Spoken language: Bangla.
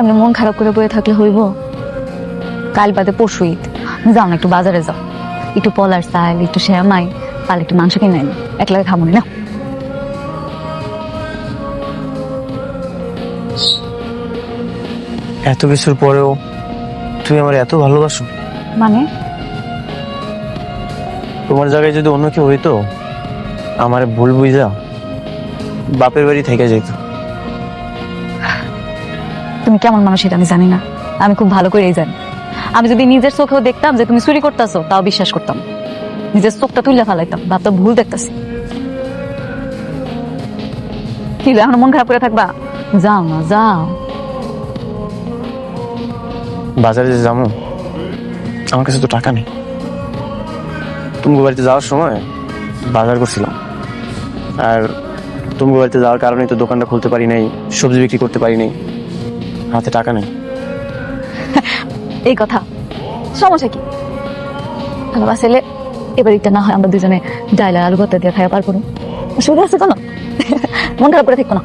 এমনি মন খারাপ করে বয়ে থাকলে হইব? কাল বাদে পরশু ঈদ, যাও না একটু বাজারে যাও, একটু পলার চাল, একটু শ্যামাই, পালে একটু মাংস কিনে আনি, একলাগে খাবো না। এত কিছুর পরেও তুমি আমার এত ভালোবাসো? মানে তোমার জায়গায় যদি অন্য কেউ হইতো, আমার ভুল বুঝা বাপের বাড়ি থেকে যেত। তুমি কেমন মানুষ এটা আমি জানি না, আমি খুব ভালো করেই জানি। আমি যদি নিজের চোখেও দেখতাম যে তুমি চুরি করতেছো, তাও বিশ্বাস করতাম। নিজের চোখটা তুলে ফেলাইতাম, ভাবতাম ভুল দেখতেছি। কি এখন মন খারাপ করে থাকবা? যাও না, যাও। বাজারে যে যাবো, আমার কাছে তো টাকা নেই। তুমি বাড়িতে যাওয়ার সময় বাজার করছিলাম, আর তুমি বাড়িতে যাওয়ার কারণে তো দোকানটা খুলতে পারি নাই, সবজি বিক্রি করতে পারি নাই, হাতে টাকা নেই। এই কথা, সমস্যা কি? ভালোবাসা এলে এবার এটা না হয় আমরা দুজনে ডাইল আর আলু ভর্তা দিয়ে খাইয়া পার করুন, অসুবিধা আছে কোনো? মন খারাপ করে থাকবো না।